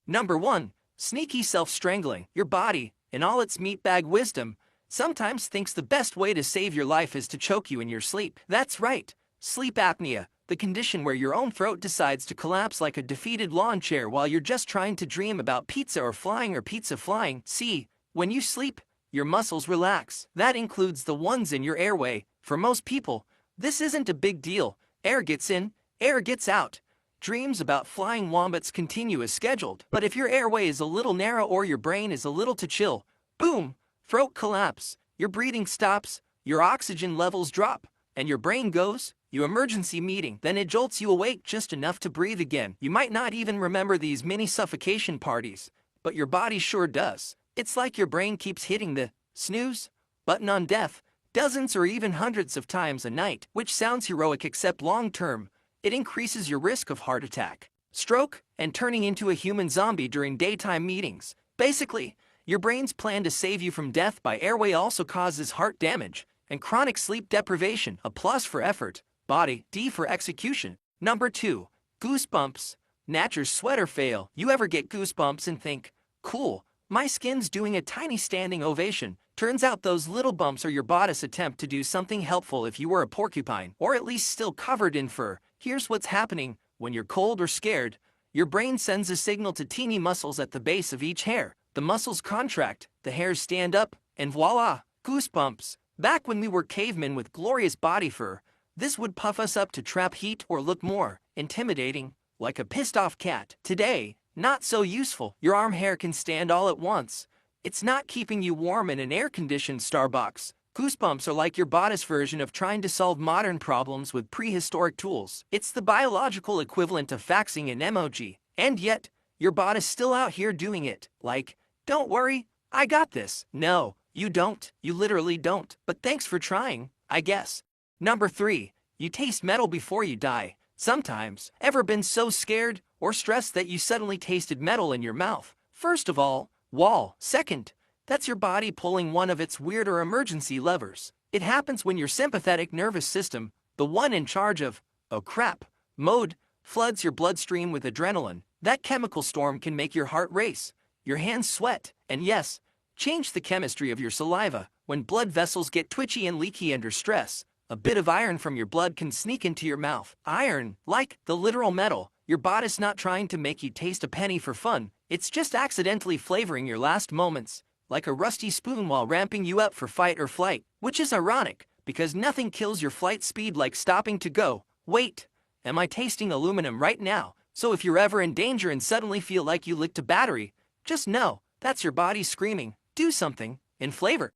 Number 1. Sneaky self-strangling. Your body, in all its meatbag wisdom, sometimes thinks the best way to save your life is to choke you in your sleep. That's right, sleep apnea, the condition where your own throat decides to collapse like a defeated lawn chair while you're just trying to dream about pizza or pizza flying. See, when you sleep, your muscles relax. That includes the ones in your airway. For most people, this isn't a big deal. Air gets in, air gets out. Dreams about flying wombats continue as scheduled. But if your airway is a little narrow or your brain is a little too chill, boom, throat collapse, your breathing stops, your oxygen levels drop, and your brain goes, "You emergency meeting." Then it jolts you awake just enough to breathe again. You might not even remember these mini suffocation parties, but your body sure does. It's like your brain keeps hitting the snooze button on death dozens or even hundreds of times a night, which sounds heroic except long-term. It increases your risk of heart attack, stroke, and turning into a human zombie during daytime meetings. Basically, your brain's plan to save you from death by airway also causes heart damage and chronic sleep deprivation. A plus for effort, body, D for execution. Number 2. Goosebumps. Natcher's sweater fail. You ever get goosebumps and think, cool, my skin's doing a tiny standing ovation? Turns out those little bumps are your body's attempt to do something helpful if you were a porcupine, or at least still covered in fur. Here's what's happening. When you're cold or scared, your brain sends a signal to teeny muscles at the base of each hair. The muscles contract, the hairs stand up, and voila, goosebumps. Back when we were cavemen with glorious body fur, this would puff us up to trap heat or look more intimidating, like a pissed-off cat. Today, not so useful. Your arm hair can stand all at once. It's not keeping you warm in an air-conditioned Starbucks. Goosebumps are like your body's version of trying to solve modern problems with prehistoric tools. It's the biological equivalent of faxing an emoji. And yet, your body's still out here doing it. Like, don't worry, I got this. No, you don't. You literally don't. But thanks for trying, I guess. Number 3. You taste metal before you die. Sometimes, ever been so scared or stressed that you suddenly tasted metal in your mouth? First of all, wall. Second, that's your body pulling one of its weird or emergency levers. It happens when your sympathetic nervous system, the one in charge of, oh crap, mode, floods your bloodstream with adrenaline. That chemical storm can make your heart race, your hands sweat, and yes, change the chemistry of your saliva. When blood vessels get twitchy and leaky under stress, a bit of iron from your blood can sneak into your mouth. Iron, like the literal metal, your body's not trying to make you taste a penny for fun. It's just accidentally flavoring your last moments, like a rusty spoon while ramping you up for fight or flight. Which is ironic, because nothing kills your flight speed like stopping to go, wait, am I tasting aluminum right now? So if you're ever in danger and suddenly feel like you licked a battery, just know, that's your body screaming, do something, in flavor.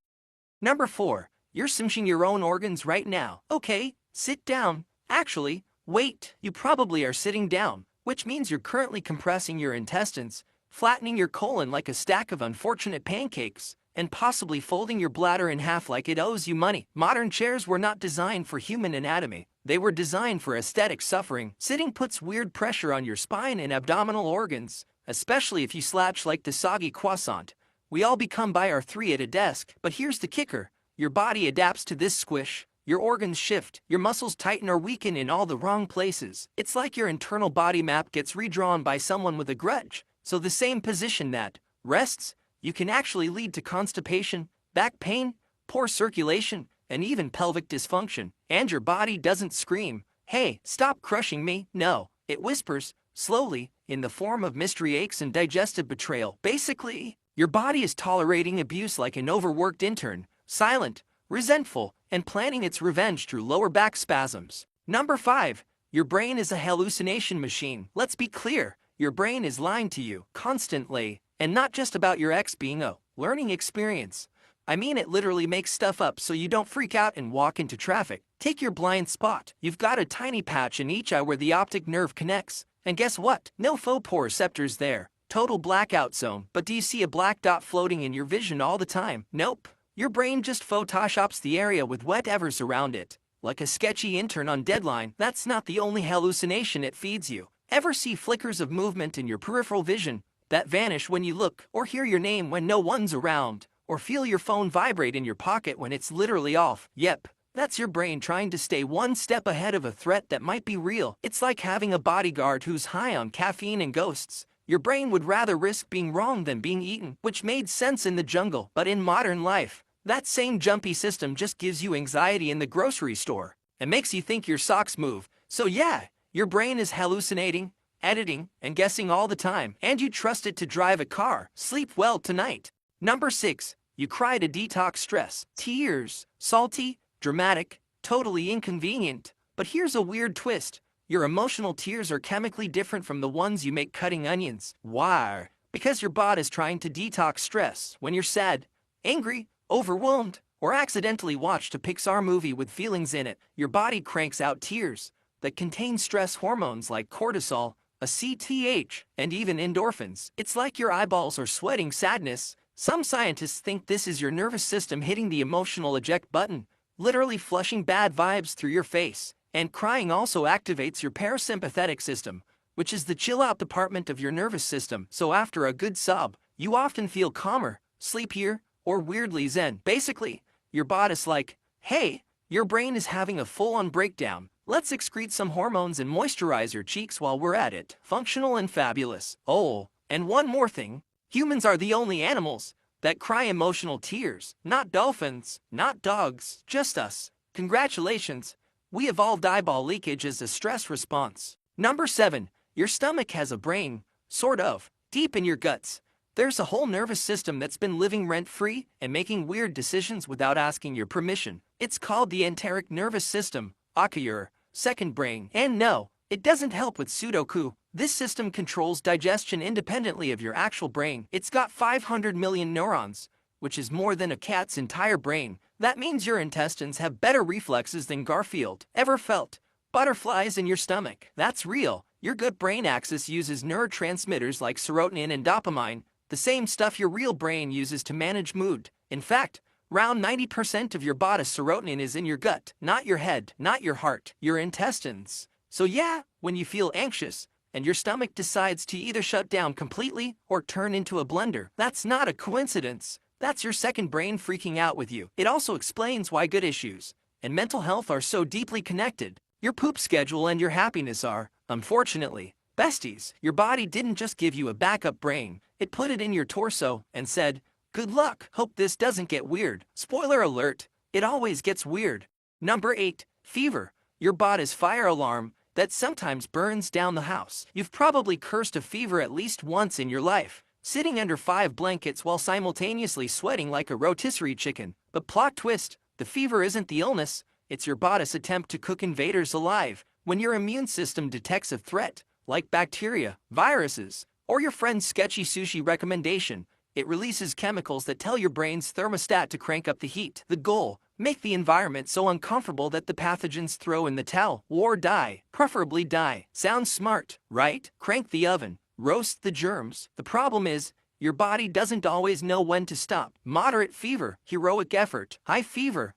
Number 4. You're smashing your own organs right now. Okay, sit down. Actually, wait, you probably are sitting down, which means you're currently compressing your intestines, flattening your colon like a stack of unfortunate pancakes, and possibly folding your bladder in half like it owes you money. Modern chairs were not designed for human anatomy. They were designed for aesthetic suffering. Sitting puts weird pressure on your spine and abdominal organs, especially if you slouch like the soggy croissant. We all become by our 3 at a desk, but here's the kicker. Your body adapts to this squish. Your organs shift, your muscles tighten or weaken in all the wrong places. It's like your internal body map gets redrawn by someone with a grudge. So the same position that rests, you can actually lead to constipation, back pain, poor circulation, and even pelvic dysfunction. And your body doesn't scream, "Hey, stop crushing me." No, it whispers, slowly, in the form of mystery aches and digestive betrayal. Basically, your body is tolerating abuse like an overworked intern, silent, resentful, and planning its revenge through lower back spasms. Number 5. Your brain is a hallucination machine. Let's be clear, your brain is lying to you constantly, and not just about your ex being a learning experience. I mean, it literally makes stuff up so you don't freak out and walk into traffic. Take your blind spot. You've got a tiny patch in each eye where the optic nerve connects. And guess what? No photoreceptors there. Total blackout zone. But do you see a black dot floating in your vision all the time? Nope. Your brain just photoshops the area with whatevers around it. Like a sketchy intern on deadline. That's not the only hallucination it feeds you. Ever see flickers of movement in your peripheral vision that vanish when you look, or hear your name when no one's around, or feel your phone vibrate in your pocket when it's literally off? Yep, that's your brain trying to stay one step ahead of a threat that might be real. It's like having a bodyguard who's high on caffeine and ghosts. Your brain would rather risk being wrong than being eaten, which made sense in the jungle, but in modern life, that same jumpy system just gives you anxiety in the grocery store and makes you think your socks move. So yeah, your brain is hallucinating, editing, and guessing all the time, and you trust it to drive a car. Sleep well tonight. Number 6. You cry to detox stress. Tears. Salty, dramatic, totally inconvenient. But here's a weird twist. Your emotional tears are chemically different from the ones you make cutting onions. Why? Because your body's trying to detox stress. When you're sad, angry, overwhelmed, or accidentally watched a Pixar movie with feelings in it, your body cranks out tears that contain stress hormones like cortisol, ACTH, and even endorphins. It's like your eyeballs are sweating sadness. Some scientists think this is your nervous system hitting the emotional eject button, literally flushing bad vibes through your face. And crying also activates your parasympathetic system, which is the chill-out department of your nervous system. So after a good sob, you often feel calmer, sleepier, or weirdly zen. Basically, your body's like, hey, your brain is having a full-on breakdown. Let's excrete some hormones and moisturize your cheeks while we're at it. Functional and fabulous. Oh, and one more thing. Humans are the only animals that cry emotional tears. Not dolphins, not dogs, just us. Congratulations. We evolved eyeball leakage as a stress response. Number 7. Your stomach has a brain, sort of, deep in your guts. There's a whole nervous system that's been living rent-free and making weird decisions without asking your permission. It's called the enteric nervous system, aka your second brain. And no, it doesn't help with Sudoku. This system controls digestion independently of your actual brain. It's got 500 million neurons, which is more than a cat's entire brain. That means your intestines have better reflexes than Garfield. Ever felt butterflies in your stomach? That's real. Your gut brain axis uses neurotransmitters like serotonin and dopamine, the same stuff your real brain uses to manage mood. In fact, around 90% of your body's serotonin is in your gut, not your head, not your heart, your intestines. So yeah, when you feel anxious, and your stomach decides to either shut down completely or turn into a blender, that's not a coincidence. That's your second brain freaking out with you. It also explains why gut issues and mental health are so deeply connected. Your poop schedule and your happiness are, unfortunately, besties. Your body didn't just give you a backup brain, it put it in your torso and said, good luck, hope this doesn't get weird. Spoiler alert, it always gets weird. Number 8. Fever. Your body's fire alarm that sometimes burns down the house. You've probably cursed a fever at least once in your life, sitting under 5 blankets while simultaneously sweating like a rotisserie chicken. But plot twist, the fever isn't the illness, it's your body's attempt to cook invaders alive. When your immune system detects a threat, like bacteria, viruses, or your friend's sketchy sushi recommendation, it releases chemicals that tell your brain's thermostat to crank up the heat. The goal, make the environment so uncomfortable that the pathogens throw in the towel or die, preferably die. Sounds smart, right? Crank the oven. Roast the germs. The problem is, your body doesn't always know when to stop. Moderate fever, heroic effort. High fever,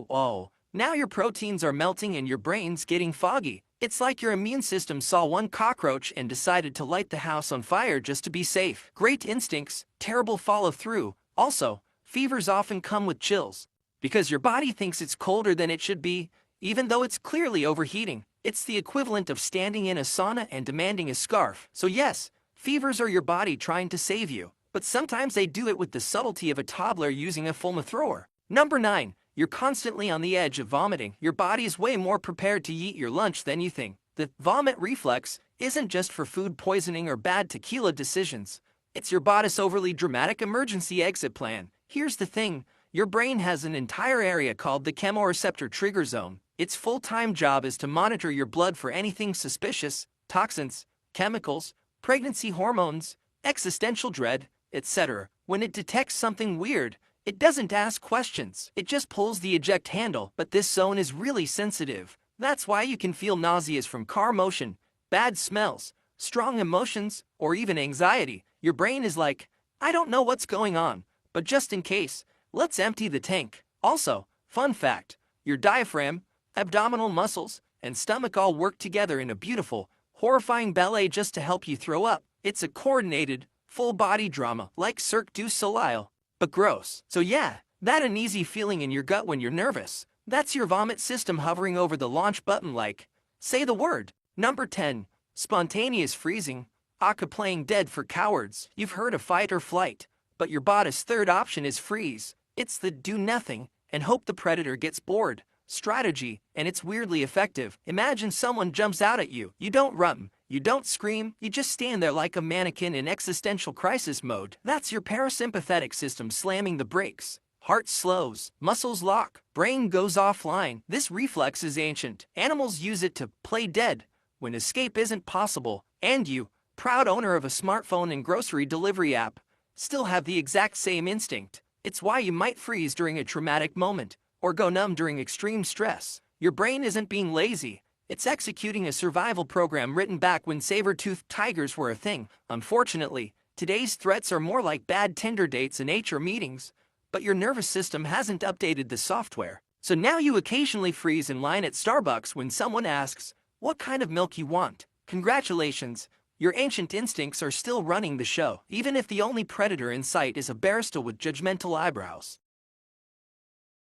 oh. Now your proteins are melting and your brain's getting foggy. It's like your immune system saw one cockroach and decided to light the house on fire just to be safe. Great instincts, terrible follow-through. Also, fevers often come with chills, because your body thinks it's colder than it should be, even though it's clearly overheating. It's the equivalent of standing in a sauna and demanding a scarf. So yes, fevers are your body trying to save you, but sometimes they do it with the subtlety of a toddler using a flamethrower. Number 9. You're constantly on the edge of vomiting. Your body is way more prepared to eat your lunch than you think. The vomit reflex isn't just for food poisoning or bad tequila decisions. It's your body's overly dramatic emergency exit plan. Here's the thing, your brain has an entire area called the chemoreceptor trigger zone. Its full-time job is to monitor your blood for anything suspicious, toxins, chemicals, pregnancy hormones, existential dread, etc. When it detects something weird, it doesn't ask questions. It just pulls the eject handle. But this zone is really sensitive. That's why you can feel nauseous from car motion, bad smells, strong emotions, or even anxiety. Your brain is like, I don't know what's going on, but just in case, let's empty the tank. Also, fun fact, your diaphragm, abdominal muscles, and stomach all work together in a beautiful, horrifying ballet just to help you throw up. It's a coordinated, full-body drama, like Cirque du Soleil, but gross. So yeah, that uneasy feeling in your gut when you're nervous, that's your vomit system hovering over the launch button like, say the word. Number 10. Spontaneous freezing. Aka playing dead for cowards. You've heard of fight or flight, but your body's third option is freeze. It's the do nothing and hope the predator gets bored strategy, and it's weirdly effective. Imagine someone jumps out at you. You don't run, you don't scream, you just stand there like a mannequin in existential crisis mode. That's your parasympathetic system slamming the brakes. Heart slows, muscles lock, brain goes offline. This reflex is ancient. Animals use it to play dead when escape isn't possible, and you, proud owner of a smartphone and grocery delivery app, still have the exact same instinct. It's why you might freeze during a traumatic moment, or go numb during extreme stress. Your brain isn't being lazy, it's executing a survival program written back when saber-toothed tigers were a thing. Unfortunately, today's threats are more like bad Tinder dates and HR meetings, but your nervous system hasn't updated the software. So now you occasionally freeze in line at Starbucks when someone asks what kind of milk you want. Congratulations, your ancient instincts are still running the show, even if the only predator in sight is a barista with judgmental eyebrows.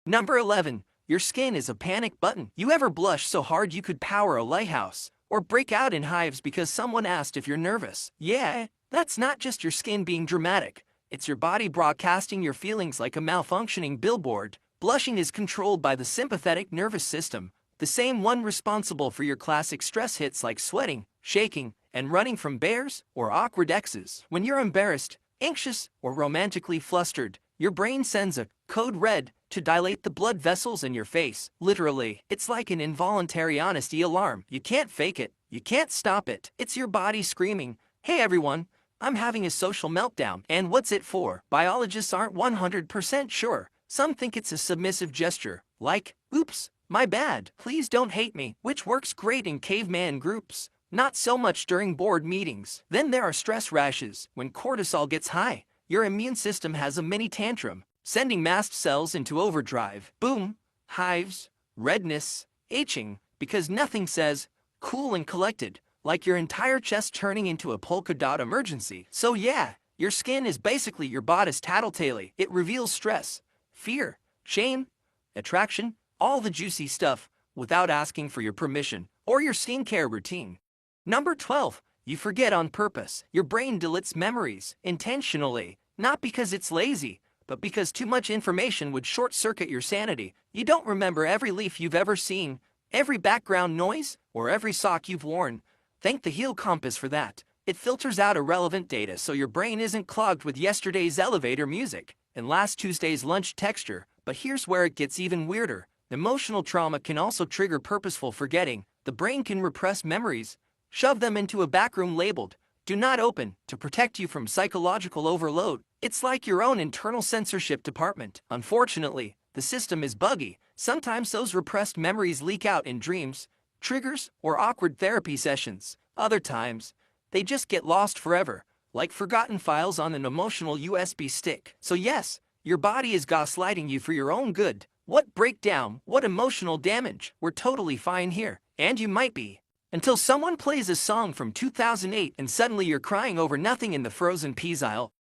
Number 11. Your skin is a panic button. You ever blush so hard you could power a lighthouse? Or break out in hives because someone asked if you're nervous? Yeah, that's not just your skin being dramatic. It's your body broadcasting your feelings like a malfunctioning billboard. Blushing is controlled by the sympathetic nervous system, the same one responsible for your classic stress hits like sweating, shaking, and running from bears or awkward exes. When you're embarrassed, anxious, or romantically flustered, your brain sends a code red to dilate the blood vessels in your face. Literally, it's like an involuntary honesty alarm. You can't fake it. You can't stop it. It's your body screaming, "Hey everyone, I'm having a social meltdown." And what's it for? Biologists aren't 100% sure. Some think it's a submissive gesture, like, "Oops, my bad, please don't hate me," which works great in caveman groups. Not so much during board meetings. Then there are stress rashes. When cortisol gets high, your immune system has a mini tantrum, sending mast cells into overdrive. Boom, hives, redness, itching, because nothing says, cool and collected, like your entire chest turning into a polka dot emergency. So yeah, your skin is basically your body's tattletale. It reveals stress, fear, shame, attraction, all the juicy stuff, without asking for your permission or your skincare routine. Number 12. You forget on purpose. Your brain deletes memories, intentionally, not because it's lazy, but because too much information would short-circuit your sanity. You don't remember every leaf you've ever seen, every background noise, or every sock you've worn. Thank the heel compass for that. It filters out irrelevant data so your brain isn't clogged with yesterday's elevator music and last Tuesday's lunch texture. But here's where it gets even weirder. Emotional trauma can also trigger purposeful forgetting. The brain can repress memories, shove them into a backroom labeled "Do not open" to protect you from psychological overload. It's like your own internal censorship department. Unfortunately, the system is buggy. Sometimes those repressed memories leak out in dreams, triggers, or awkward therapy sessions. Other times, they just get lost forever, like forgotten files on an emotional USB stick. So yes, your body is gaslighting you for your own good. What breakdown, what emotional damage? We're totally fine here, and you might be. Until someone plays a song from 2008 and suddenly you're crying over nothing in the frozen peas aisle.